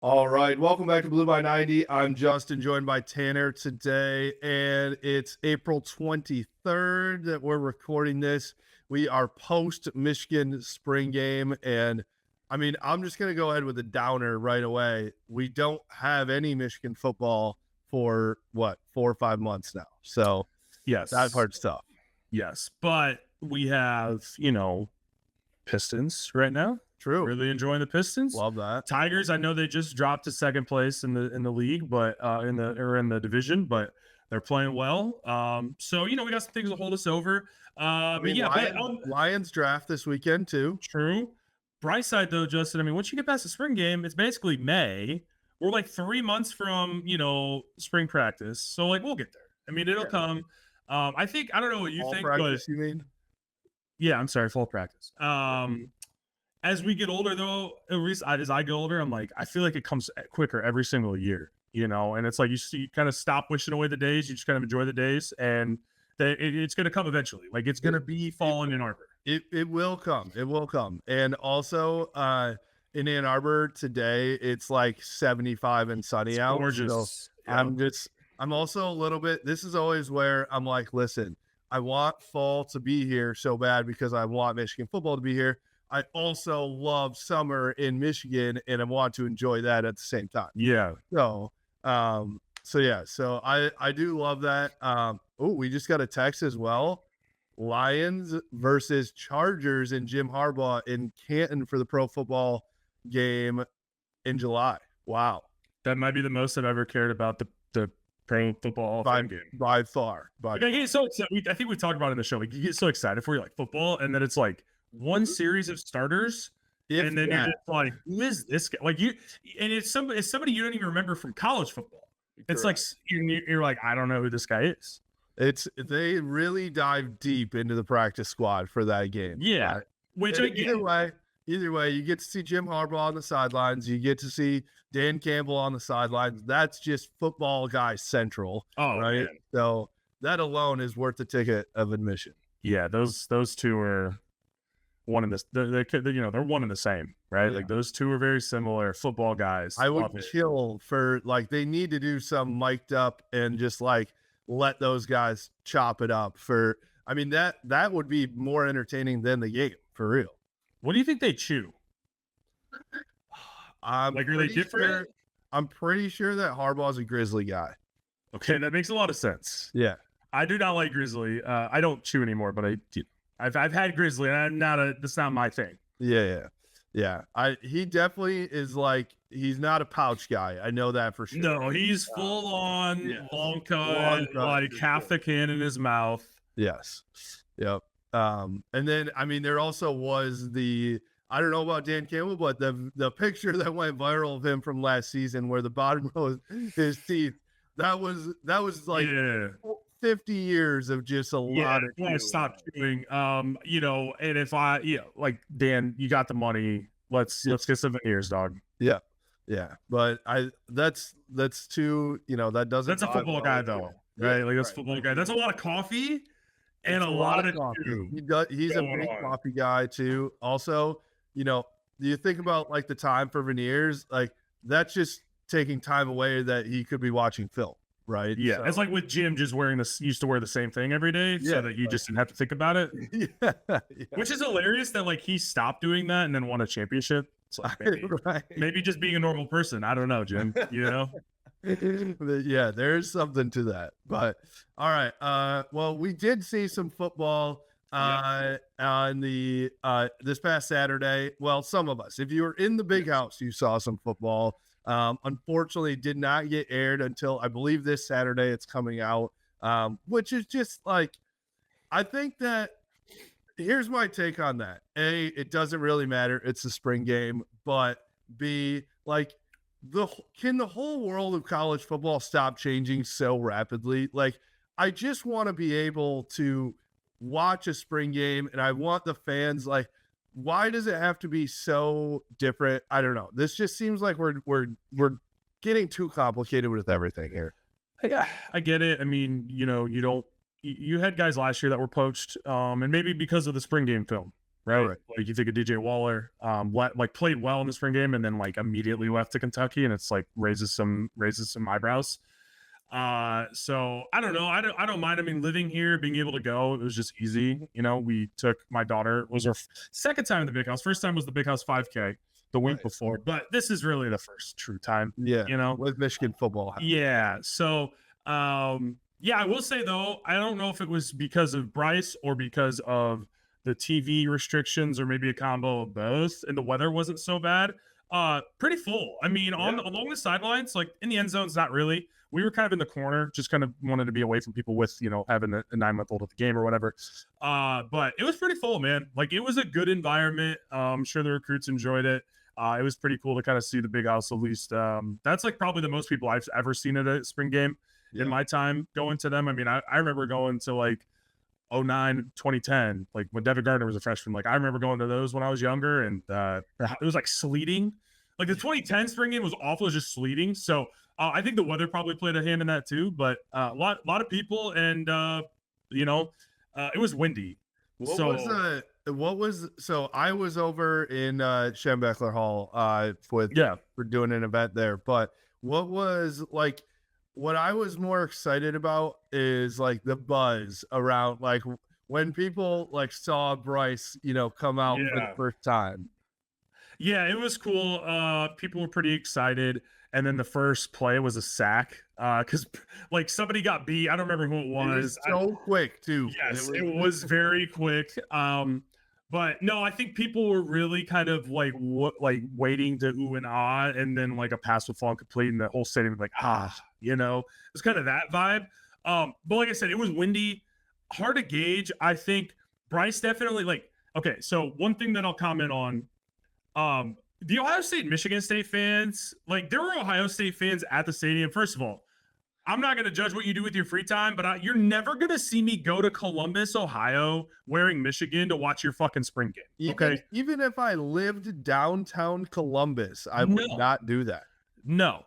All right, welcome back to Blue by 90. I'm Justin, joined by Tanner today, and it's April 23rd that we're recording this. We are post Michigan spring game, and I'm just going to go ahead with a downer right away. We don't have any Michigan football for 4 or 5 months now. So Yes, that part's tough. yes, but we have Pistons right now. True. Really enjoying the Pistons. Love that. Tigers, I know they just dropped to second place in the league, but in the division, but they're playing well. So we got some things to hold us over. Lions draft this weekend too. True. Bright side though, Justin. Once you get past the spring game, it's basically May. We're like 3 months from spring practice, so we'll get there. It'll come. I don't know what you think, practice, but you mean? yeah, I'm sorry, fall practice. As we get older, though, as I get older, I'm like, I feel like it comes quicker every single year, and it's like you kind of stop wishing away the days. You just kind of enjoy the days, and it's going to come eventually. Like it's going to be fall in Ann Arbor. It will come. It will come. And also in Ann Arbor today, it's like 75 and sunny out. Gorgeous. So Yeah. I'm also a little bit, this is always where I'm like, listen, I want fall to be here so bad because I want Michigan football to be here. I also love summer in Michigan and I want to enjoy that at the same time. Yeah. So I do love that. We just got a text as well. Lions versus Chargers and Jim Harbaugh in Canton for the pro football game in July. Wow. That might be the most I've ever cared about the pro football game. By far. I get so excited. I think we talked about it in the show. Like you get so excited for football, and then it's like one series of starters, and then you're just like, who is this guy? Like you, and it's somebody you don't even remember from college football. It's like you're like, I don't know who this guy is. They really dive deep into the practice squad for that game. Yeah. Which either way, you get to see Jim Harbaugh on the sidelines. You get to see Dan Campbell on the sidelines. That's just football guy central. Oh, right. Man. So that alone is worth the ticket of admission. Yeah, those two are one in this. They're one and the same, right? Yeah. Like those two are very similar football guys. I would kill for they need to do some mic'd up and just let those guys chop it up for. That would be more entertaining than the game for real. What do you think they chew? Are they different? I'm pretty sure that Harbaugh's a Grizzly guy. Okay, that makes a lot of sense. Yeah, I do not like Grizzly. I don't chew anymore, but I've had Grizzly, and that's not my thing. Yeah. He definitely is he's not a pouch guy. I know that for sure. No, he's full on long cut, half the can in his mouth. Yes. Yep. And then there also was I don't know about Dan Campbell, but the picture that went viral of him from last season where the bottom row is his teeth, that was 50 years of just a lot of chewing. Stop chewing. And if Dan, you got the money, let's get some veneers, dog. Yeah. But that's too, that doesn't. That's a football guy though, right? Like that's a football guy. That's a lot of coffee and a lot of coffee. He's a big coffee guy too. Also, do you think about the time for veneers? That's just taking time away that he could be watching film, right? Yeah. So, it's like with Jim just used to wear the same thing every day so that you just didn't have to think about it. Yeah. Which is hilarious that he stopped doing that and then won a championship. It's maybe just being a normal person. I don't know, Jim, Yeah, there's something to that. But all right. Well, we did see some football on the this past Saturday. Well, some of us. If you were in the big house, you saw some football. Unfortunately, did not get aired until I believe this Saturday it's coming out. Which is just I think that here's my take on that. A, it doesn't really matter. It's a spring game, but B, can the whole world of college football stop changing so rapidly? I just want to be able to watch a spring game, and I want the fans why does it have to be so different? I don't know. This just seems like we're getting too complicated with everything here. Yeah, I get it. You had guys last year that were poached, and maybe because of the spring game film, right? Right. Like you think of DJ Waller, like played well in the spring game and then like immediately left to Kentucky, and it's like raises some eyebrows. So I don't know. I don't mind. I mean, living here, being able to go, it was just easy. You know, we took my daughter, it was her second time in the big house. First time was the big house 5K the week Right. before, but this is really the first true time, Yeah. you know? With Michigan football. Yeah. So, yeah, I will say though, I don't know if it was because of Bryce or because of the TV restrictions or maybe a combo of both, and the weather wasn't so bad. Pretty full. I mean, Yeah. along the sidelines, like in the end zones, not really. We were kind of in the corner, just kind of wanted to be away from people with, having a 9-month-old at the game or whatever. But it was pretty full, man. Like it was a good environment. I'm sure the recruits enjoyed it. It was pretty cool to kind of see the big house at least. That's like probably the most people I've ever seen at a spring game in my time going to them. I mean, I remember going to like 09, 2010, like when Devin Gardner was a freshman. Like I remember going to those when I was younger, and it was like sleeting. Like the 2010 spring game was awful, it was just sleeting. So I think the weather probably played a hand in that too. But a lot of people, and it was windy. So I was over in Schembechler Hall for doing an event there, but what I was more excited about is like the buzz around like when people like saw Bryce, come out for the first time. Yeah, it was cool. People were pretty excited. And then the first play was a sack. Because like somebody got beat. I don't remember who it was. So quick too. Yes, it was very quick. But no, I think people were really kind of like waiting to ooh and ah, and then like a pass would fall incomplete, and the whole stadium was like it's kind of that vibe. But like I said, it was windy, hard to gauge. I think Bryce definitely okay. So one thing that I'll comment on, the Ohio State, Michigan State fans, like there were Ohio State fans at the stadium. First of all, I'm not going to judge what you do with your free time, but you're never going to see me go to Columbus, Ohio, wearing Michigan to watch your fucking spring game. Okay. Even if I lived downtown Columbus, I would not do that. No.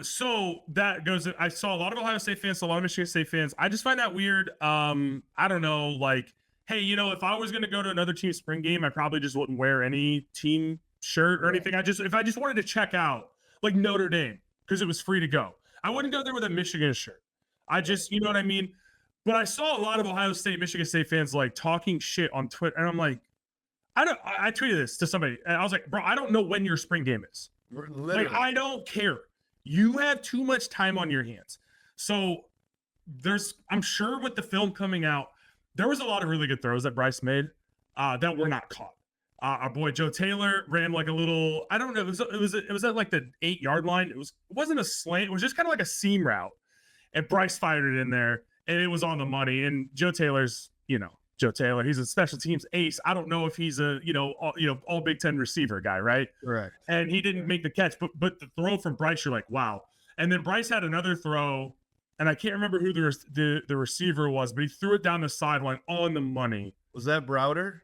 So that goes, I saw a lot of Ohio State fans, a lot of Michigan State fans. I just find that weird. I don't know, like, hey, if I was going to go to another team spring game, I probably just wouldn't wear any team shirt or anything. If I just wanted to check out like Notre Dame because it was free to go, I wouldn't go there with a Michigan shirt. I just, you know what I mean? But I saw a lot of Ohio State, Michigan State fans like talking shit on Twitter. And I'm like, I tweeted this to somebody and I was like, bro, I don't know when your spring game is. Literally. Like, I don't care. You have too much time on your hands. So I'm sure with the film coming out, there was a lot of really good throws that Bryce made that were not caught. Our boy Joe Taylor ran like a little, I don't know, it was at like the 8-yard line. It wasn't a slant, it was just kind of like a seam route. And Bryce fired it in there and it was on the money. And Joe Taylor's, Joe Taylor, he's a special teams ace. I don't know if he's a, all Big Ten receiver guy, right? Right. And he didn't make the catch, but the throw from Bryce, you're like, wow. And then Bryce had another throw, and I can't remember who the receiver was, but he threw it down the sideline on the money. Was that Browder?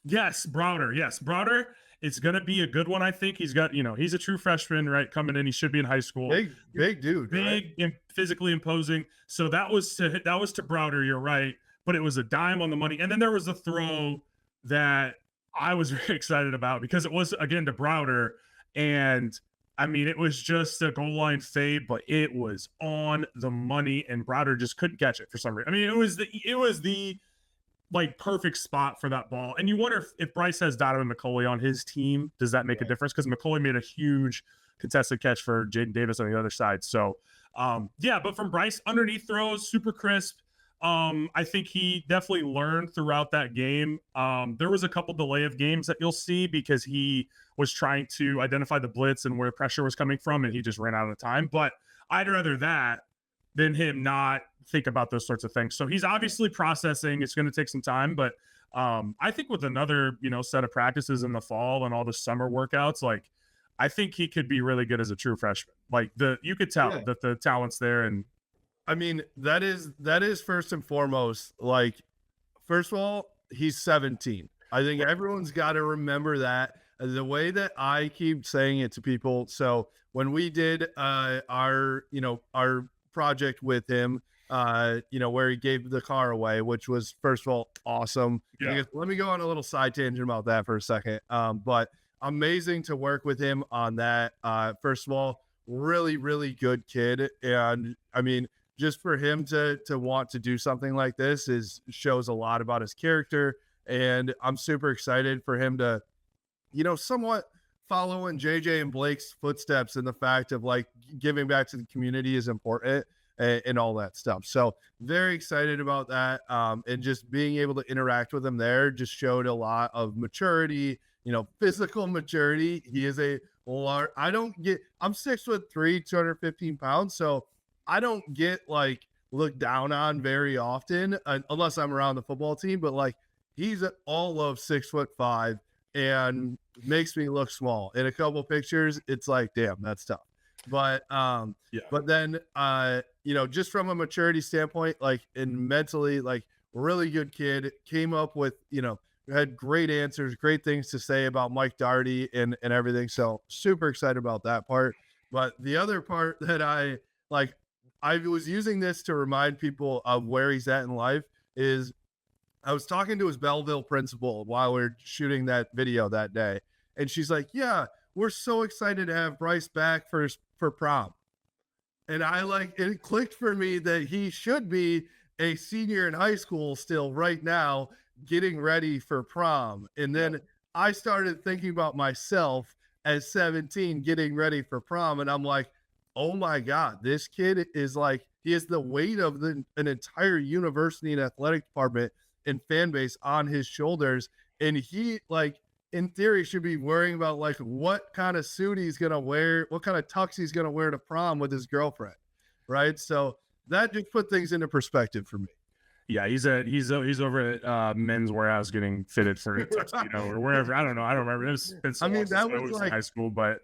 Yes, Browder. Yes, Browder. It's gonna be a good one. I think he's got, he's a true freshman, right? Coming in, he should be in high school. Big dude, big right? and physically imposing. So that was to Browder. You're right, but it was a dime on the money. And then there was a throw that I was very excited about because it was again to Browder, and I mean it was just a goal line fade, but it was on the money, and Browder just couldn't catch it for some reason. I mean it was the like perfect spot for that ball. And you wonder if Bryce has Donovan McCulley on his team, does that make a difference? Because McCulley made a huge contested catch for Jaden Davis on the other side. So but from Bryce, underneath throws, super crisp. I think he definitely learned throughout that game. There was a couple delay of games that you'll see because he was trying to identify the blitz and where pressure was coming from, and he just ran out of time. But I'd rather that than him not think about those sorts of things. So he's obviously processing. It's going to take some time, but I think with another, set of practices in the fall and all the summer workouts, like I think he could be really good as a true freshman. Like you could tell that the talent's there. And I mean, that is first and foremost, like, first of all, he's 17. I think everyone's got to remember that. The way that I keep saying it to people. So when we did our project with him, where he gave the car away, which was, first of all, awesome. Yeah. Let me go on a little side tangent about that for a second. But amazing to work with him on that. First of all, really, really good kid. And I mean, just for him to want to do something like this shows a lot about his character. And I'm super excited for him to, somewhat follow in JJ and Blake's footsteps, and the fact of like giving back to the community is important, and all that stuff. So very excited about that. And just being able to interact with him there just showed a lot of maturity, physical maturity. He is a large, I'm 6'3", 215 pounds. So I don't get like looked down on very often, unless I'm around the football team, but like he's all of 6'5" and makes me look small. In a couple pictures, it's like, damn, that's tough. But but then just from a maturity standpoint, like, and mentally, like, really good kid, came up with, had great answers, great things to say about Mike Daugherty and everything. So super excited about that part. But the other part that I was using this to remind people of where he's at in life is, I was talking to his Belleville principal while we were shooting that video that day. And she's like, yeah, we're so excited to have Bryce back for prom. And it clicked for me that he should be a senior in high school still right now, getting ready for prom. And then I started thinking about myself as 17 getting ready for prom. And I'm like, oh my God, this kid is like, he has the weight of an entire university and athletic department and fan base on his shoulders. And he, like, in theory, should be worrying about like what kind of suit he's gonna wear, what kind of tux he's gonna wear to prom with his girlfriend, right? So that just put things into perspective for me. Yeah, he's over at Men's Warehouse getting fitted for a tuxedo or wherever. I don't know. I don't remember. It's been so long since I was like high school, but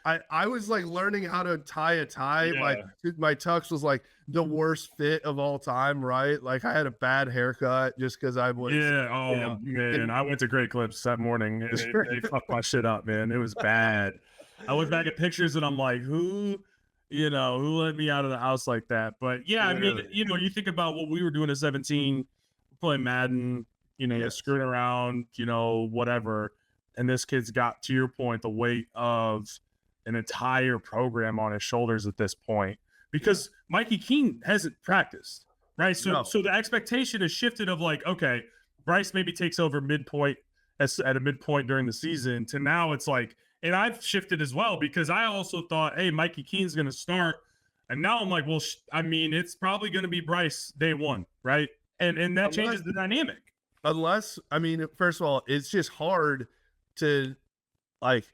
I was like learning how to tie a tie. Yeah. My tux was like the worst fit of all time, right? Like I had a bad haircut just because I was. Yeah. Oh man, I went to Great Clips that morning. And they fucked my shit up, man. It was bad. I look back at pictures and I'm like, who let me out of the house like that? But yeah, I mean, you think about what we were doing at 17, playing Madden, screwing around, whatever. And this kid's got, to your point, the weight of an entire program on his shoulders at this point, because Mikey Keene hasn't practiced, right? So the expectation is shifted of like, okay, Bryce maybe takes over at a midpoint during the season, to now it's like, and I've shifted as well, because I also thought, hey, Mikey Keene's going to start. And now I'm like, well, it's probably going to be Bryce day one, right? And that changes the dynamic. Unless, first of all, it's just hard to, like,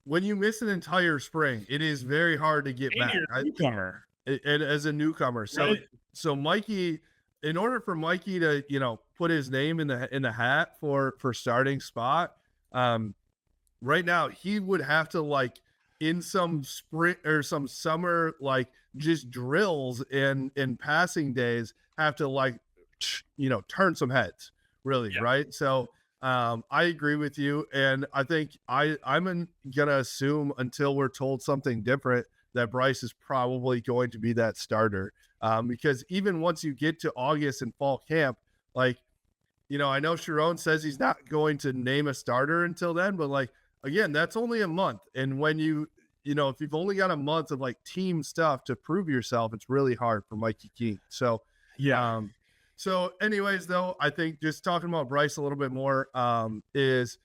when you miss an entire spring, it is very hard to get back. Newcomer. And as a newcomer. So, right. So Mikey, in order for Mikey to, put his name in the hat for starting spot, right now he would have to, like, in some spring or some summer, like, just drills and passing days, have to, like, turn some heads, really. Yeah. Right. So I agree with you, and I think I'm gonna assume, until we're told something different, that Bryce is probably going to be that starter, because even once you get to August and fall camp, like, I know Sharon says he's not going to name a starter until then, but, like, again, that's only a month, and when if you've only got a month of, like, team stuff to prove yourself, it's really hard for Mikey Keene. So yeah. So anyways, though, I think just talking about Bryce a little bit more, is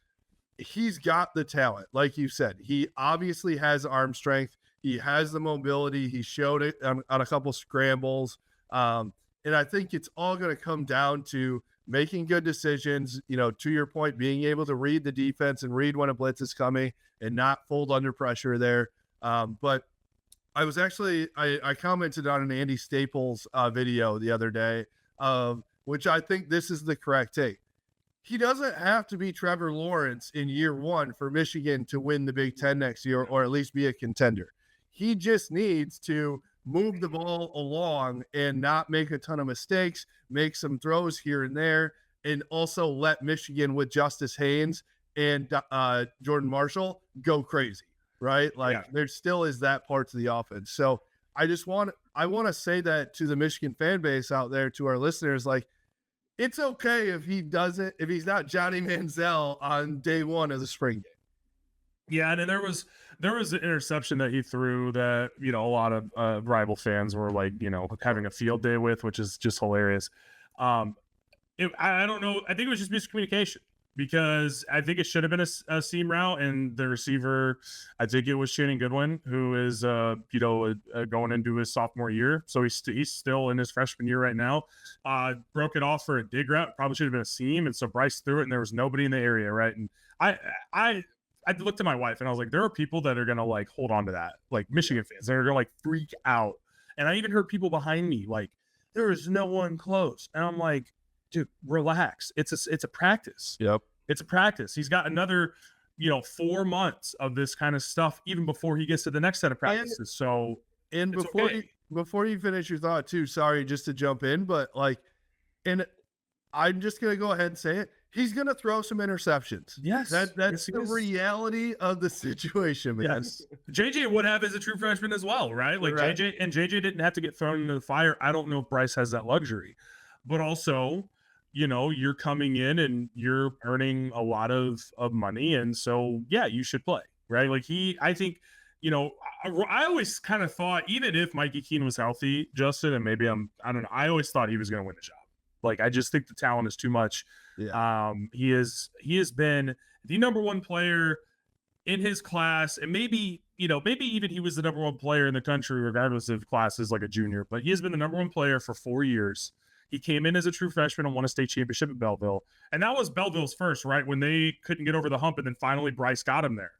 he's got the talent. Like you said, he obviously has arm strength. He has the mobility. He showed it on a couple scrambles. And I think it's all going to come down to making good decisions, to your point, being able to read the defense and read when a blitz is coming and not fold under pressure there. But I was actually, I commented on an Andy Staples video the other day, which I think this is the correct take. He doesn't have to be Trevor Lawrence in year one for Michigan to win the Big Ten next year, or at least be a contender. He just needs to move the ball along and not make a ton of mistakes, make some throws here and there, and also let Michigan with Justice Haynes and Jordan Marshall go crazy, right? Like, there still is that part to the offense. So I want to say that to the Michigan fan base out there, to our listeners, like, it's okay if he's not Johnny Manziel on day one of the spring game. Yeah, and then there was an interception that he threw that, you know, a lot of rival fans were like, you know, having a field day with, which is just hilarious. I don't know. I think it was just miscommunication because I think it should have been a seam route, and the receiver, I think it was Shannon Goodwin, who is going into his sophomore year, so he's still in his freshman year right now. Broke it off for a dig route, probably should have been a seam, and so Bryce threw it, and there was nobody in the area, right? And I looked at my wife and I was like, there are people that are gonna like hold on to that, like Michigan fans, they're gonna like freak out. And I even heard people behind me like, there is no one close, and I'm like, dude, relax. It's a practice. Yep. It's a practice. He's got another, 4 months of this kind of stuff even before he gets to the next set of practices. And before you finish your thought too, sorry, just to jump in, but like, and I'm just gonna go ahead and say it. He's gonna throw some interceptions. Yes, that's the reality of the situation, man. Yes. JJ would have as a true freshman as well, right? Like right. JJ didn't have to get thrown into the fire. I don't know if Bryce has that luxury, but also, you're coming in and you're earning a lot of money, and so yeah, you should play, right? Like I think, I always kind of thought, even if Mikey Keene was healthy, Justin, and maybe I don't know, I always thought he was going to win the job. Like, I just think the talent is too much. Yeah. He has been the number one player in his class, and maybe even he was the number one player in the country, regardless of classes like a junior, but he has been the number one player for 4 years. He came in as a true freshman and won a state championship at Belleville. And that was Belleville's first, right? When they couldn't get over the hump, and then finally Bryce got him there.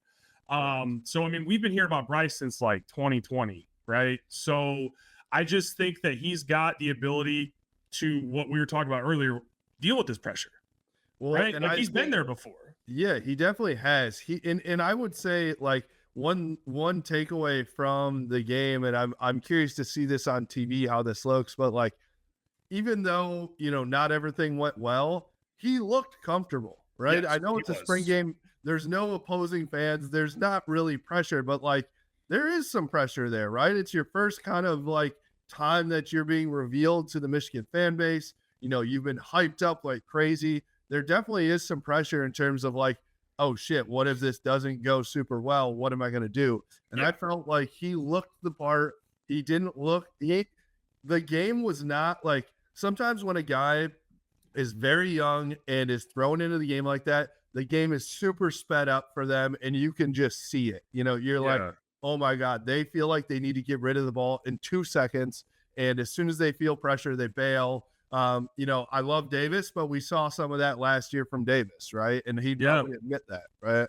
So, I mean, we've been hearing about Bryce since like 2020, right? So I just think that he's got the ability to, what we were talking about earlier, deal with this pressure. Well, right? Like, he's been there before. Yeah, he definitely has. And I would say, like, one takeaway from the game, and I'm curious to see this on TV, how this looks, but like, even though, not everything went well, he looked comfortable, right? Yes, I know it's a spring game. There's no opposing fans. There's not really pressure, but like, there is some pressure there, right? It's your first kind of like time that you're being revealed to the Michigan fan base. You've been hyped up like crazy. There definitely is some pressure in terms of like, oh shit, what if this doesn't go super well? What am I going to do? And I felt like he looked the part. He didn't look, the game was not like, sometimes when a guy is very young and is thrown into the game like that, the game is super sped up for them, and you can just see it. You're like, oh my God, they feel like they need to get rid of the ball in 2 seconds. And as soon as they feel pressure, they bail. I love Davis, but we saw some of that last year from Davis, right? And he'd probably admit that, right?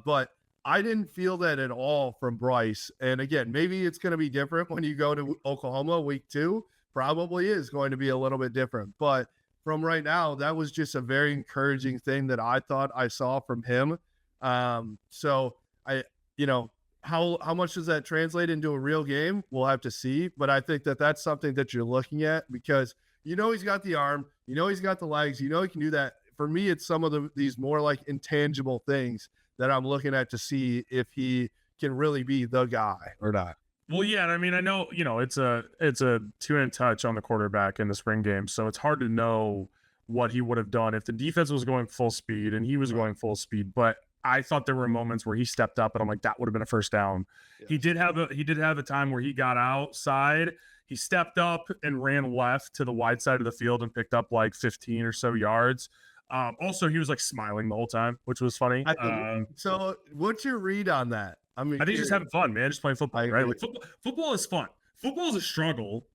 But I didn't feel that at all from Bryce. And again, maybe it's going to be different when you go to Oklahoma week 2. Probably is going to be a little bit different. But from right now, that was just a very encouraging thing that I thought I saw from him. So how much does that translate into a real game? We'll have to see. But I think that that's something that you're looking at, because he's got the arm, he's got the legs, he can do that. For me, it's some of these more like intangible things that I'm looking at to see if he can really be the guy or not. Well, yeah, I mean, I know, it's a 2-inch touch on the quarterback in the spring game, so it's hard to know what he would have done if the defense was going full speed and he was going full speed. But I thought there were moments where he stepped up, and I'm like, that would have been a first down. Yes. He did have a time where he got outside. He stepped up and ran left to the wide side of the field and picked up like 15 or so yards. Also, he was like smiling the whole time, which was funny. So what's your read on that? I think he's just having fun, man. Just playing football, right? Like, football is fun. Football is a struggle.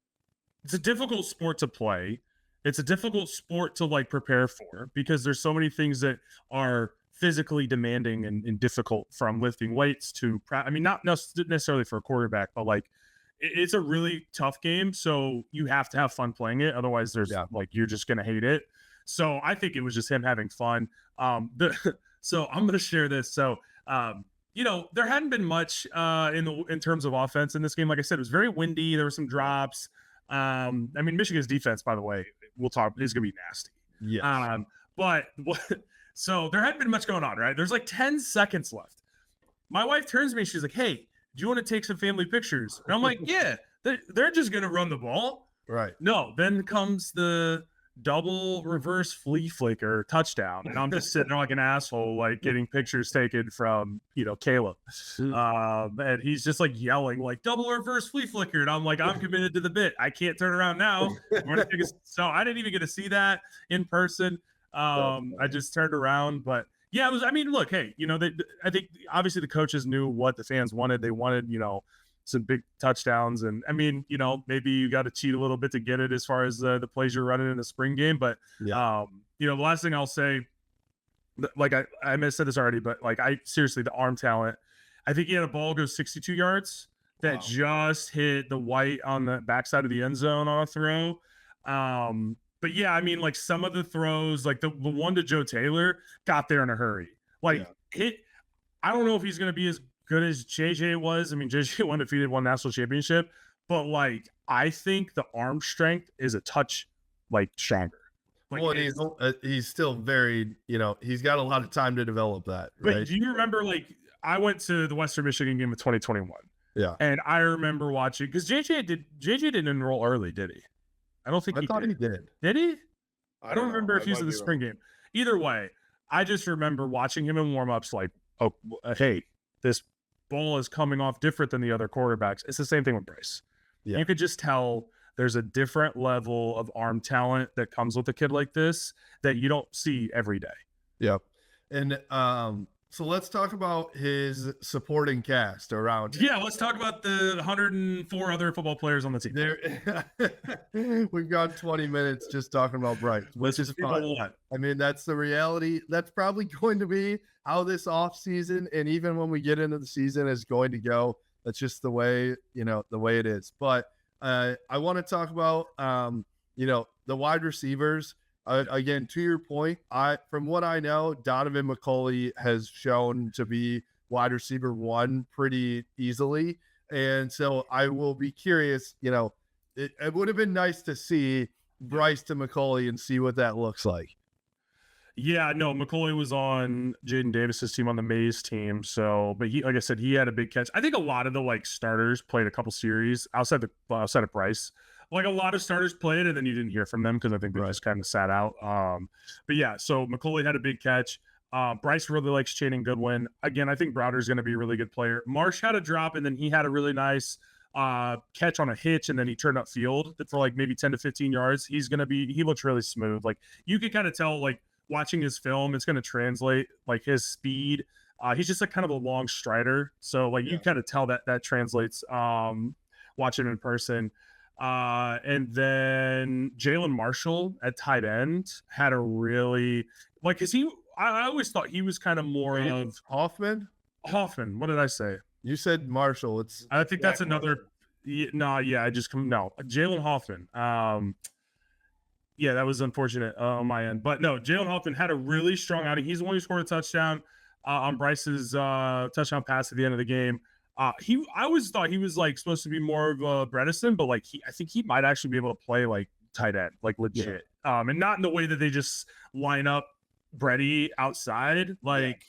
It's a difficult sport to play. It's a difficult sport to like prepare for, because there's so many things that are physically demanding and difficult, from lifting weights to, not necessarily for a quarterback, but like, it's a really tough game. So you have to have fun playing it. Otherwise like, you're just going to hate it. So I think it was just him having fun. So I'm going to share this. So, there hadn't been much in terms of offense in this game. Like I said, it was very windy. There were some drops. Michigan's defense, by the way, we'll talk, is going to be nasty. Yeah. So there hadn't been much going on, right? There's like 10 seconds left. My wife turns to me. She's like, hey, do you want to take some family pictures? And I'm like, yeah, they're just going to run the ball. Right. No, then comes the double reverse flea flicker touchdown. And I'm just sitting there like an asshole, like getting pictures taken from, Caleb. And he's just like yelling, like double reverse flea flicker. And I'm like, I'm committed to the bit. I can't turn around now. So I didn't even get to see that in person. I just turned around, but yeah, it was, I mean, look, hey, I think obviously the coaches knew what the fans wanted. They wanted, some big touchdowns. And I mean, maybe you got to cheat a little bit to get it as far as the plays you're running in the spring game. But, the last thing I'll say, like I may have said this already, but like seriously, the arm talent, I think he had a ball go 62 yards that just hit the white on the backside of the end zone on a throw. But yeah, I mean, like some of the throws, like the one to Joe Taylor got there in a hurry. Like I don't know if he's going to be as good as JJ was. I mean, JJ won national championship, but like I think the arm strength is a touch like stronger. Like, well, he's still very, he's got a lot of time to develop that. But right? do you remember, like, I went to the Western Michigan game of 2021. Yeah. And I remember watching, because JJ didn't enroll early, did he? I don't think I thought he did. Did he? I don't remember if he was in the spring game. Either way, I just remember watching him in warm-ups like, oh, hey, this ball is coming off different than the other quarterbacks. It's the same thing with Bryce. Yeah. You could just tell there's a different level of arm talent that comes with a kid like this that you don't see every day. Yep. And so let's talk about his supporting cast around him. Yeah, let's talk about the 104 other football players on the team. We've got 20 minutes just talking about Bryce, which is fun. I mean, that's the reality. That's probably going to be how this offseason and even when we get into the season is going to go. That's just the way, the way it is. But I want to talk about, the wide receivers. Again, to your point, from what I know, Donovan McCulley has shown to be wide receiver 1 pretty easily. And so I will be curious, it would have been nice to see Bryce to McCulley and see what that looks like. Yeah, no, McCulley was on Jaden Davis's team on the Mays team. So, but he, like I said, he had a big catch. I think a lot of the starters played a couple series outside of Bryce. Like a lot of starters played, and then you didn't hear from them because I think they just kind of sat out. But yeah, so McCulley had a big catch. Bryce really likes Channing Goodwin. Again, I think Browder's going to be a really good player. Marsh had a drop, and then he had a really nice catch on a hitch, and then he turned up field for like maybe 10 to 15 yards. He looks really smooth. Like you could kind of tell, like watching his film, it's going to translate like his speed. He's just like kind of a long strider. So like you kind of tell that translates watching him in person. And then Jalen Marshall at tight end had a really I always thought he was kind of more of Hoffman. What did I say? You said Marshall. I think that's another. Jalen Hoffman. Yeah, that was unfortunate on my end, but no, Jalen Hoffman had a really strong outing. He's the one who scored a touchdown on Bryce's touchdown pass at the end of the game. I always thought he was like supposed to be more of a Bredesen, but like I think he might actually be able to play like tight end, like legit. And not in the way that they just line up Brady outside, like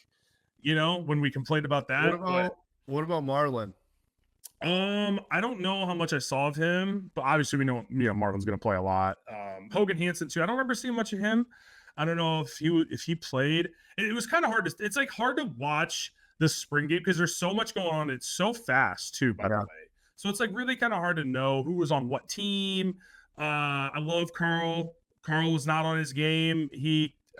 when we complained about that. What about Marlon? I don't know how much I saw of him, but obviously we know Marlon's going to play a lot. Hogan Hansen too. I don't remember seeing much of him. I don't know if he played. It was kind of hard it's like hard to watch the spring game because there's so much going on. It's so fast too, by the way. So it's like really kind of hard to know who was on what team. I love Carl. Carl was not on his game.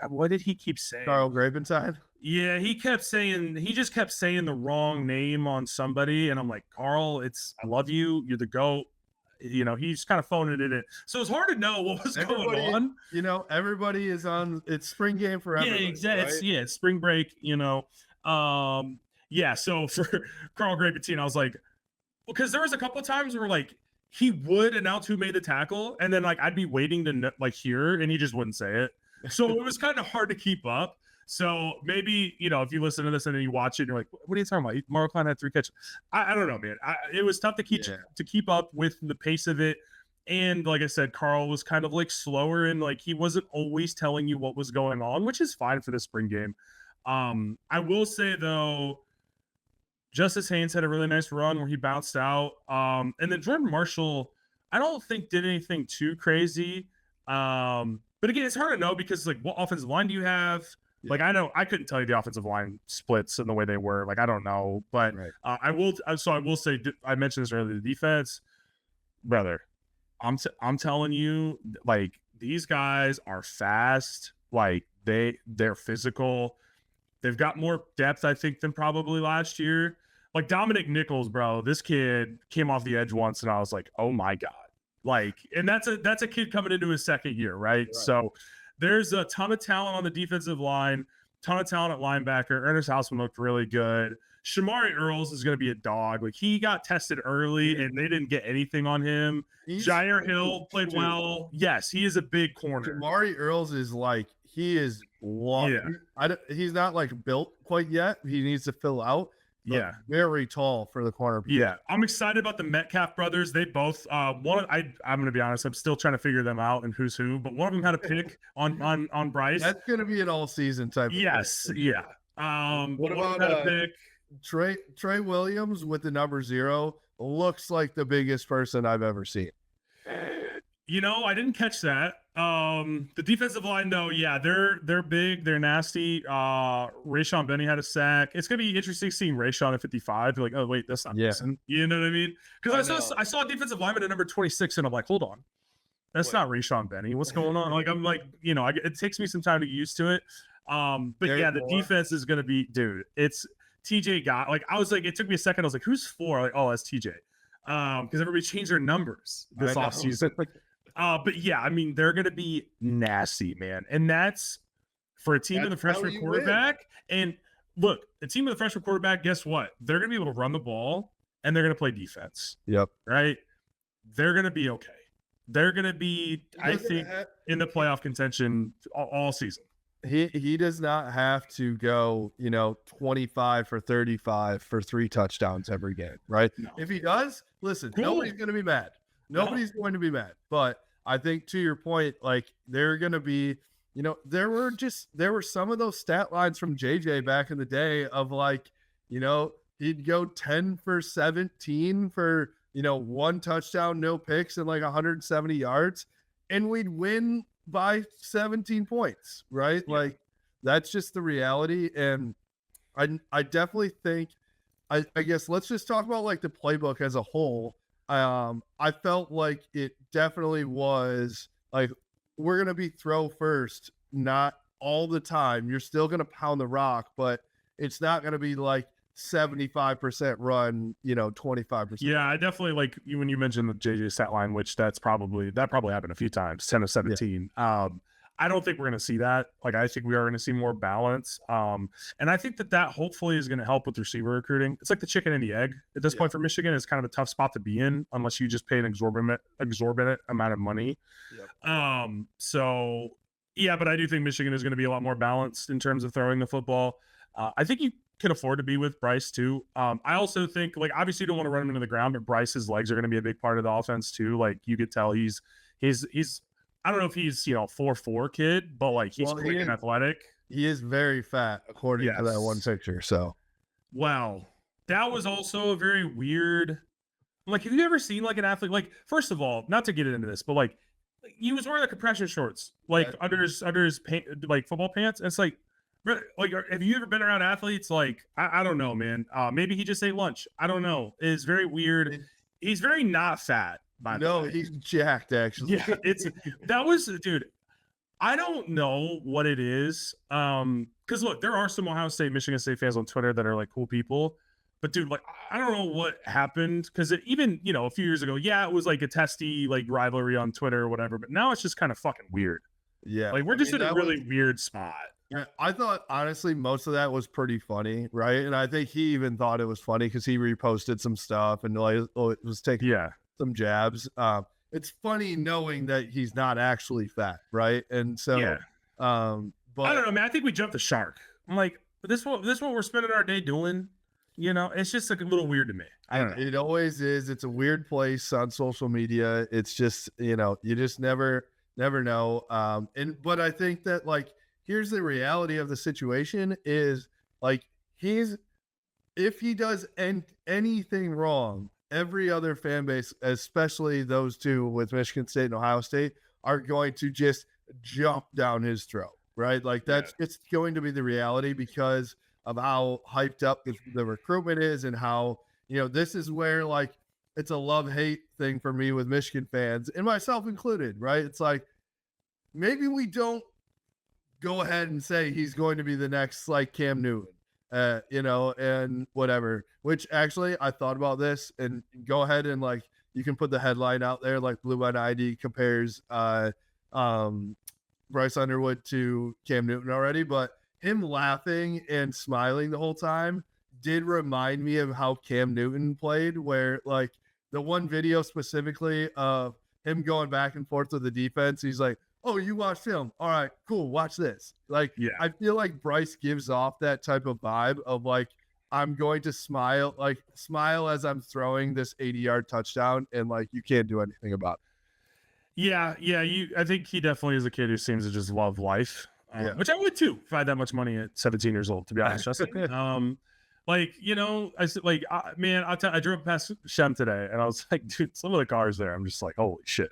What did he keep saying? Carl Gravenside? Yeah, he just kept saying the wrong name on somebody. And I'm like, Carl, I love you. You're the GOAT. He's kind of phoning it in. So it's hard to know what was going on. Everybody is on. It's spring game for everybody. Yeah, exactly. Right? It's spring break, So for Carl Gravenside, I was like, because there was a couple of times where like he would announce who made the tackle, and then like I'd be waiting to like hear, and he just wouldn't say it. So it was kind of hard to keep up. So maybe, if you listen to this and then you watch it and you're like, what are you talking about? Mario Klein had 3 catches. I don't know, man. It was tough to keep up with the pace of it. And like I said, Carl was kind of like slower and like he wasn't always telling you what was going on, which is fine for the spring game. I will say though, Justice Haynes had a really nice run where he bounced out. And then Jordan Marshall, I don't think did anything too crazy. But again, it's hard to know because like what offensive line do you have? Yeah. Like I know I couldn't tell you the offensive line splits and the way they were. Like I don't know, but Right. I will. So I will say I mentioned this earlier. The defense, brother, I'm telling you, like these guys are fast. Like they're physical. They've got more depth, I think, than probably last year. Like Dominic Nichols, bro, this kid came off the edge once, and I was like, oh my god, like, and that's a kid coming into his second year, right? So there's a ton of talent on the defensive line, ton of talent at linebacker. Ernest Hausman looked really good. Shamari Earls is going to be a dog. Like he got tested early, and they didn't get anything on him. Jair Hill played well. Yes, he is a big corner. Shamari Earls is like he is long. Yeah. He's not like built quite yet. He needs to fill out. Yeah, very tall for the corner. Yeah, I'm excited about the Metcalf brothers. They both I'm going to be honest, I'm still trying to figure them out and who's who, but one of them had a pick on Bryce. That's going to be an all season type. Yes, yeah. What about a pick? Trey Williams with the number 0 looks like the biggest person I've ever seen. I didn't catch that. The defensive line though, yeah, they're big, they're nasty. Rayshon Benny had a sack. It's gonna be interesting seeing Rayshon at 55. You're like, oh wait, that's not decent. You know what I mean? Because I saw a defensive lineman at number 26, and I'm like, hold on, that's not Rayshon Benny. What's going on? Like, I'm like, it takes me some time to get used to it. But yeah, the defense is gonna be, dude. It's TJ got like I was like, it took me a second. I was like, who's 4? Like, oh, that's TJ. Because everybody changed their numbers this offseason. But yeah, I mean, they're going to be nasty, man. And that's for a team with a freshman quarterback. And look, a team with a freshman quarterback, guess what? They're going to be able to run the ball and they're going to play defense. Yep. Right? They're going to be okay. They're going to be, I think, in the playoff contention all season. He does not have to go, 25 for 35 for 3 touchdowns every game, right? No. If he does, listen, nobody's going to be mad. Nobody's going to be mad. But I think to your point, like they're going to be, there were some of those stat lines from JJ back in the day of like, he'd go 10 for 17 for, 1 touchdown, no picks, and like 170 yards, and we'd win by 17 points, right? Yeah. Like that's just the reality. And I definitely think, I guess let's just talk about like the playbook as a whole. I felt like it definitely was like, we're going to be throw first, not all the time. You're still going to pound the rock, but it's not going to be like 75% run, 25%. Yeah, I definitely like you when you mentioned the JJ stat line, which that probably happened a few times, 10 of 17. Yeah. I don't think we're going to see that. Like, I think we are going to see more balance. And I think that hopefully is going to help with receiver recruiting. It's like the chicken and the egg at this point for Michigan. It's kind of a tough spot to be in unless you just pay an exorbitant amount of money. Yep. So yeah, but I do think Michigan is going to be a lot more balanced in terms of throwing the football. I think you can afford to be with Bryce too. I also think, like, obviously you don't want to run him into the ground, but Bryce's legs are going to be a big part of the offense too. Like, you could tell he's I don't know if he's 4'4" kid, but like he's quick and athletic. He is very fat according to that one picture. So, wow, that was also a very weird. Like, have you ever seen like an athlete? Like, first of all, not to get into this, but like he was wearing like compression shorts, like under his like football pants. And it's like have you ever been around athletes? Like, I don't know, man. Maybe he just ate lunch. I don't know. It's very weird. He's very not fat. No, he's jacked, actually. Yeah, dude. I don't know what it is. Because look, there are some Ohio State, Michigan State fans on Twitter that are like cool people. But dude, like, I don't know what happened. Because even, a few years ago, yeah, it was like a testy like rivalry on Twitter or whatever. But now it's just kind of fucking weird. Yeah. Like, we're just in a really weird spot. Yeah, I thought honestly most of that was pretty funny, right? And I think he even thought it was funny because he reposted some stuff and like, it was taking some jabs. It's funny knowing that he's not actually fat, right? And so, but I don't know, man. I think we jumped the shark. I'm like, this what we're spending our day doing. It's just like a little weird to me. I don't know. It always is. It's a weird place on social media. It's just you just never know. But I think that like here's the reality of the situation is like he's if he does anything wrong, every other fan base, especially those two with Michigan State and Ohio State, are going to just jump down his throat, right? Like Yeah. that's it's going to be the reality because of how hyped up the recruitment is and how, this is where like it's a love-hate thing for me with Michigan fans and myself included, right? It's like maybe we don't go ahead and say he's going to be the next like Cam Newton, and whatever. Which actually, I thought about this, and go ahead and like you can put the headline out there, like Blue Line ID compares Bryce Underwood to Cam Newton already, but him laughing and smiling the whole time did remind me of how Cam Newton played, where like the one video specifically of him going back and forth with the defense, he's like, "Oh, you watch film? All right, cool. Watch this." Like, Yeah. I feel like Bryce gives off that type of vibe of like, I'm going to smile as I'm throwing this 80-yard touchdown, and like, you can't do anything about Yeah, yeah. I think he definitely is a kid who seems to just love life, Yeah. which I would too if I had that much money at 17 years old. To be honest, Justin. Like I said, like man, I drove past Shem today, and I was like, dude, some of the cars there, I'm just like, holy shit.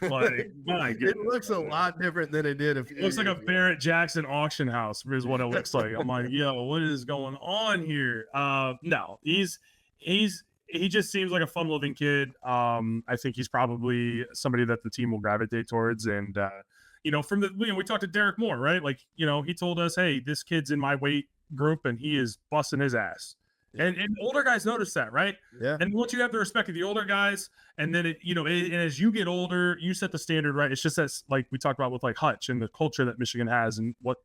Like, my it. goodness, It looks a man. lot different than it did. It looks like a Barrett Jackson auction house is what it looks like. I'm like, yo, what is going on here? No, he just seems like a fun loving kid. I think he's probably somebody that the team will gravitate towards. And we talked to Derek Moore, right? Like, he told us, hey, this kid's in my weight group and he is busting his ass. And older guys notice that, right? Yeah. And once you have the respect of the older guys, and then and as you get older, you set the standard, right? It's just that, like we talked about with like Hutch and the culture that Michigan has, and what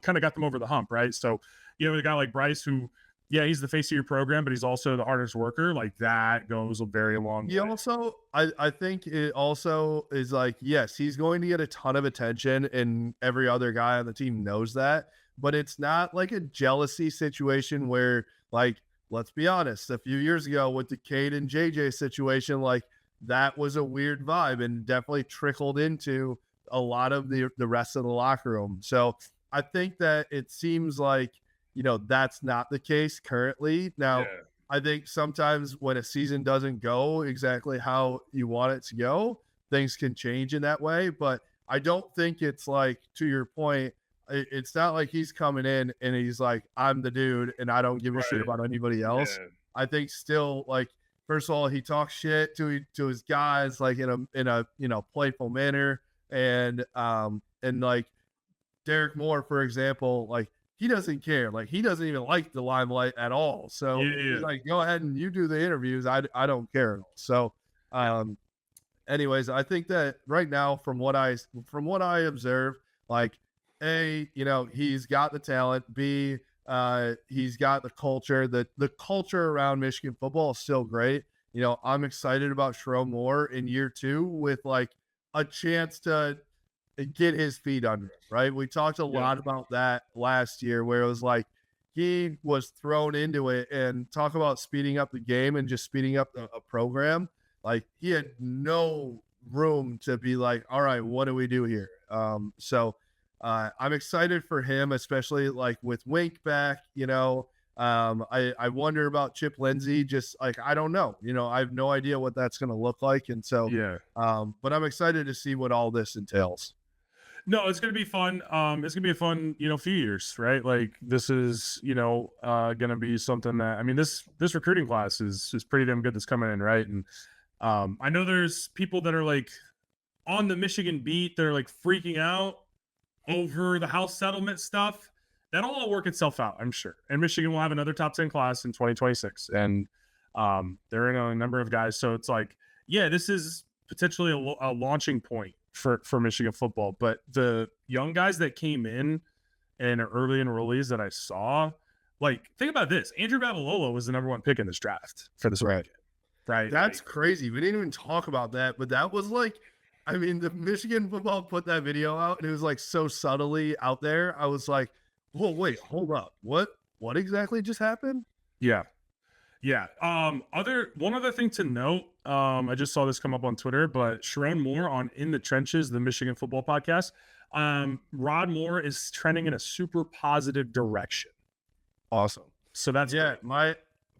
kind of got them over the hump, right? So a guy like Bryce, who, yeah, he's the face of your program, but he's also the hardest worker. Like that goes a very long way. He also, I think it also is like, yes, he's going to get a ton of attention, and every other guy on the team knows that. But it's not like a jealousy situation where, like, let's be honest, a few years ago with the Cade and JJ situation, like that was a weird vibe and definitely trickled into a lot of the rest of the locker room. So I think that it seems like, that's not the case currently. Now, Yeah. I think sometimes when a season doesn't go exactly how you want it to go, things can change in that way. But I don't think it's like, to your point, it's not like he's coming in and he's like, I'm the dude and I don't give a shit Right. about anybody else. Yeah. I think still, like, first of all, he talks shit to his guys like in a playful manner, and like Derek Moore, for example, like he doesn't care, like he doesn't even like the limelight at all. So Yeah. he's like, go ahead and you do the interviews. I don't care. So anyways, I think that right now, from what I observe, like A, he's got the talent. B, he's got the culture. The culture around Michigan football is still great. I'm excited about Sherrone Moore in year 2 with like a chance to get his feet under him, right? We talked a lot about that last year, where it was like he was thrown into it, and talk about speeding up the game and just speeding up a program. Like he had no room to be like, all right, what do we do here? So I'm excited for him, especially like with Wink back. I wonder about Chip Lindsey. Just like, I don't know. I have no idea what that's going to look like, and so but I'm excited to see what all this entails. No, it's gonna be fun. It's gonna be a fun, few years, right? Like this is, gonna be something that, I mean, this recruiting class is pretty damn good that's coming in, right? And I know there's people that are like on the Michigan beat, they're like freaking out over the house settlement stuff. That'll all work itself out, I'm sure. And Michigan will have another top 10 class in 2026, and they're in a number of guys. So it's like, yeah, this is potentially a launching point for Michigan football. But the young guys that came in and early enrollees that I saw, like, think about this. Andrew Babalola was the number 1 pick in this draft for this weekend. Right. That's crazy. We didn't even talk about that, but that was like, I mean, the Michigan football put that video out, and it was like so subtly out there. I was like, whoa, wait, hold up. What exactly just happened? Yeah. Yeah. One other thing to note, I just saw this come up on Twitter, but Sherrone Moore on In the Trenches, the Michigan football podcast, Rod Moore is trending in a super positive direction. Awesome. So that's Yeah,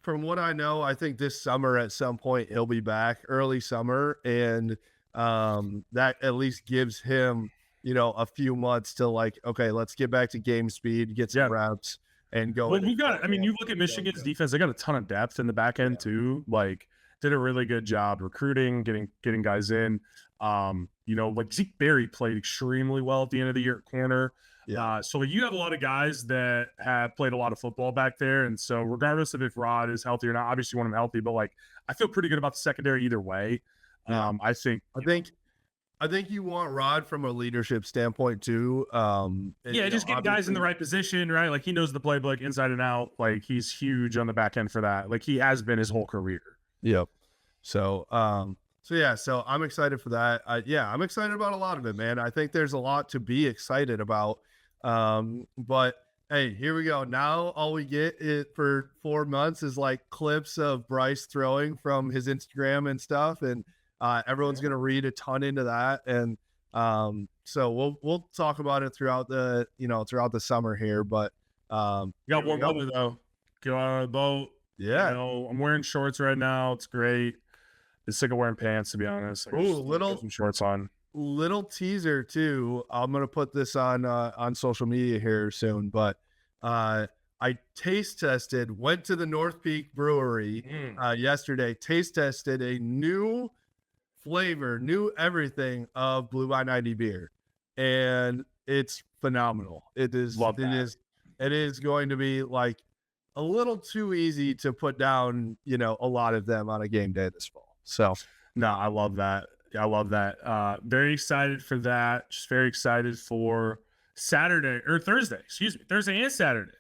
from what I know, I think this summer at some point he'll be back, early summer, and that at least gives him, a few months to like, okay, let's get back to game speed, get some reps, and go. Well, we've got. I mean, you look at Michigan's defense; they got a ton of depth in the back end too. Like, did a really good job recruiting, getting guys in. Like Zeke Berry played extremely well at the end of the year at corner. Yeah. So you have a lot of guys that have played a lot of football back there, and so regardless of if Rod is healthy or not, obviously you want him healthy. But like, I feel pretty good about the secondary either way. I think you want Rod from a leadership standpoint too. Just get guys in the right position, right? Like he knows the playbook inside and out. Like he's huge on the back end for that. Like he has been his whole career. Yep. So I'm excited for that. I'm excited about a lot of it, man. I think there's a lot to be excited about. But hey, here we go. Now all we get for 4 months is like clips of Bryce throwing from his Instagram and stuff, and everyone's gonna read a ton into that, and so we'll talk about it throughout the summer here. But you got warm weather though. Go out on a boat. Yeah, I'm wearing shorts right now. It's great. It's sick of wearing pants, to be honest. Some shorts on. Little teaser too. I'm gonna put this on social media here soon, but I taste tested. Went to the North Peak Brewery yesterday. Taste tested a new flavor, new everything of Blue by 90 beer, and it's phenomenal. It is. It is going to be like a little too easy to put down, a lot of them on a game day this fall. So, no, I love that. Very excited for that. Just very excited for Thursday and Saturday.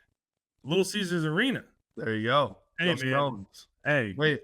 Little Caesars Arena. There you go. Hey, man. Hey, wait.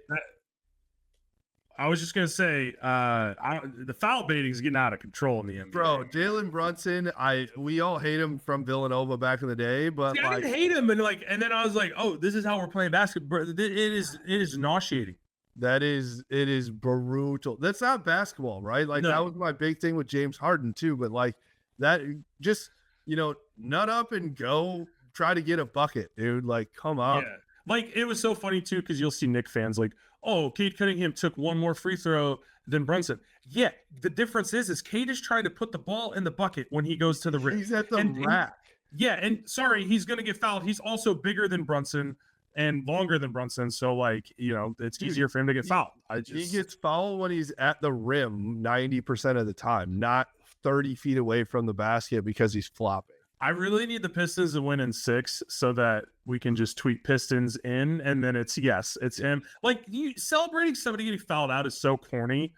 I was just gonna say, the foul baiting is getting out of control in the NBA. Bro, Jalen Brunson, we all hate him from Villanova back in the day, but I didn't hate him, and then I was like, oh, this is how we're playing basketball. It is nauseating. It is brutal. That's not basketball, right? Like that was my big thing with James Harden too. But like that, just nut up and go try to get a bucket, dude. Like, come on. Yeah. Like it was so funny too because you'll see Knick fans like, oh, Cade Cunningham took one more free throw than Brunson. Yeah, the difference is Cade is trying to put the ball in the bucket when he goes to the rim. He's at the rack. And sorry, he's going to get fouled. He's also bigger than Brunson and longer than Brunson, so like it's easier for him to get fouled. He gets fouled when he's at the rim 90% of the time, not 30 feet away from the basket because he's flopping. I really need the Pistons to win in 6 so that we can just tweet Pistons in, and then it's him. Like you celebrating somebody getting fouled out is so corny.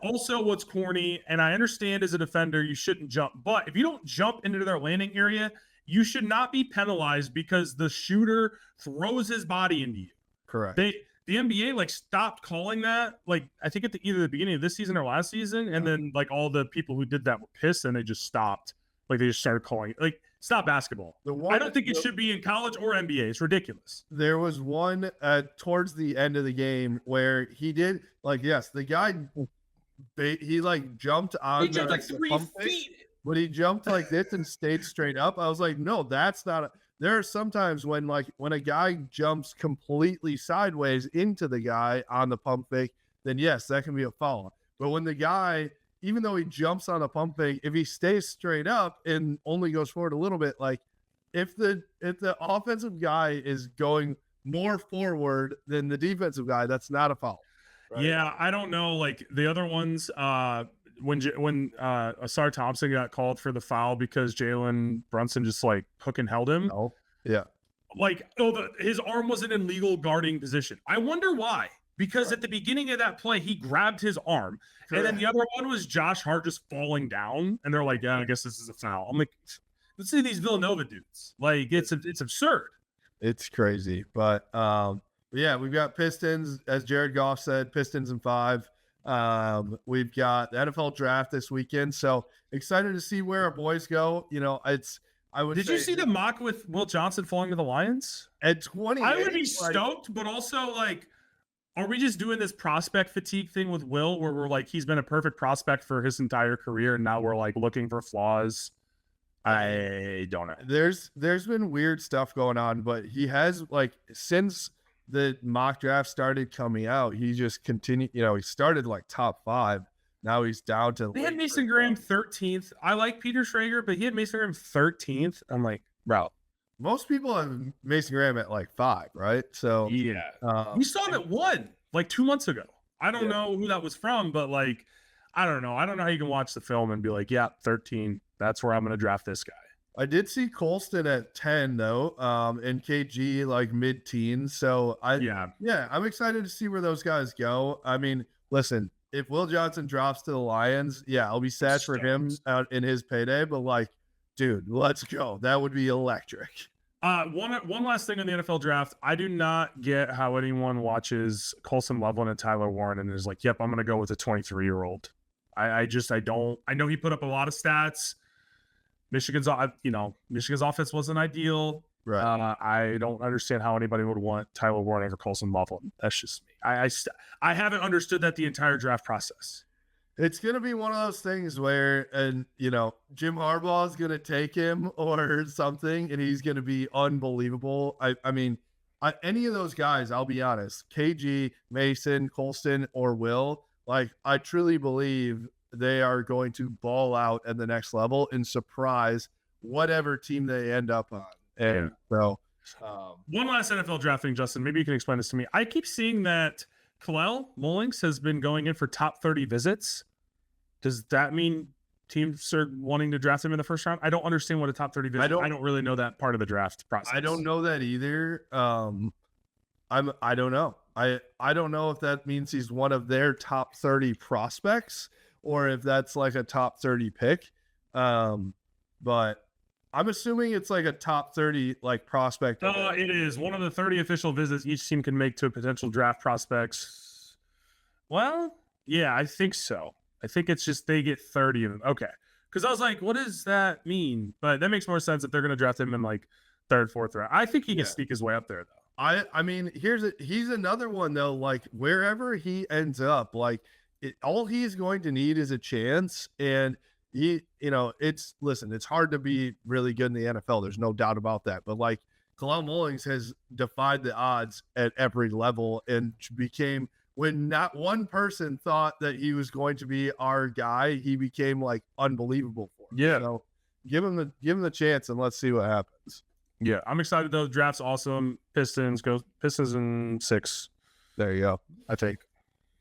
Also, what's corny, and I understand as a defender you shouldn't jump, but if you don't jump into their landing area, you should not be penalized because the shooter throws his body into you. Correct. The NBA like stopped calling that. Like I think at either the beginning of this season or last season, and then like all the people who did that were pissed and they just stopped. Like they just started calling it. Like it's not basketball. I don't think it should be in college or NBA. It's ridiculous. There was one towards the end of the game where he did the guy he like jumped on. He jumped like 3 feet. But he jumped like this and stayed straight up. I was like, no, that's not. There are sometimes when a guy jumps completely sideways into the guy on the pump fake, then yes, that can be a foul. But when the guy, even though he jumps on a pump fake, if he stays straight up and only goes forward a little bit, like if the offensive guy is going more forward than the defensive guy, that's not a foul. Right? Yeah, I don't know. Like the other ones, when Asar Thompson got called for the foul because Jalen Brunson just like hook and held him. Oh, yeah. Like, his arm wasn't in legal guarding position. I wonder why. Because at the beginning of that play, he grabbed his arm. Correct. And then the other one was Josh Hart just falling down. And they're like, yeah, I guess this is a foul. I'm like, let's see these Villanova dudes. Like, it's absurd. It's crazy. But yeah, we've got Pistons, as Jared Goff said, Pistons in 5. We've got the NFL draft this weekend, so excited to see where our boys go. Did you see the mock with Will Johnson falling to the Lions at 20? I would be stoked, but also like, are we just doing this prospect fatigue thing with Will, where we're like, he's been a perfect prospect for his entire career, and now we're like looking for flaws I don't know. There's been weird stuff going on, but he has like since the mock draft started coming out, he just continued. You know, he started like top 5. Now he's down to. They had Mason Graham 13th. I like Peter Schrager, but he had Mason Graham 13th. I'm like, bro. Most people have Mason Graham at like 5, right? So yeah, we saw him at 1 like 2 months ago. I don't know who that was from, but like, I don't know. I don't know how you can watch the film and be like, yeah, 13. That's where I'm going to draft this guy. I did see Colston at 10 though, and KG like mid-teens. So I'm excited to see where those guys go. I mean, listen, if Will Johnson drops to the Lions, I'll be sad for him out in his payday. But like, dude, let's go. That would be electric. One last thing on the NFL draft. I do not get how anyone watches Colson Loveland and Tyler Warren and is like, yep, I'm going to go with a 23-year-old. I don't. I know he put up a lot of stats. Michigan's offense wasn't ideal. Right. I don't understand how anybody would want Tyler Warren over Colson Loveland. That's just me. I haven't understood that the entire draft process. It's going to be one of those things where, Jim Harbaugh is going to take him or something, and he's going to be unbelievable. I mean, any of those guys, I'll be honest, KG, Mason, Colston, or Will, like, I truly believe they are going to ball out at the next level and surprise whatever team they end up on. And so, one last NFL draft thing, Justin, maybe you can explain this to me. I keep seeing that Kalel Mullings has been going in for top 30 visits. Does that mean teams are wanting to draft him in the first round? I don't understand what a top 30 visit. I don't really know that part of the draft process. I don't know that either. I don't know. I don't know if that means he's one of their top 30 prospects or if that's like a top 30 pick. But I'm assuming it's like a top 30 like prospect. It is one of the 30 official visits each team can make to potential draft prospects. Well, yeah, I think so. I think it's just they get 30 of them. Okay. Because I was like, what does that mean? But that makes more sense if they're going to draft him in like 3rd, 4th round. I think he can sneak his way up there, though. I mean, he's another one, though. Like, wherever he ends up, like, all he's going to need is a chance. And it's hard to be really good in the NFL. There's no doubt about that. But like, Kalel Mullings has defied the odds at every level and became, when not one person thought that he was going to be our guy, he became like unbelievable for him. Yeah. So give him the chance and let's see what happens. Yeah, I'm excited though. Draft's awesome. Pistons in 6. There you go. I think.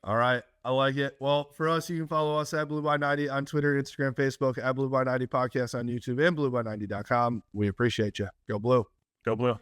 All right. I like it. Well, for us, you can follow us at Blue by 90 on Twitter, Instagram, Facebook, at Blue by 90 Podcast on YouTube, and blueby90.com. We appreciate you. Go Blue. Go Blue.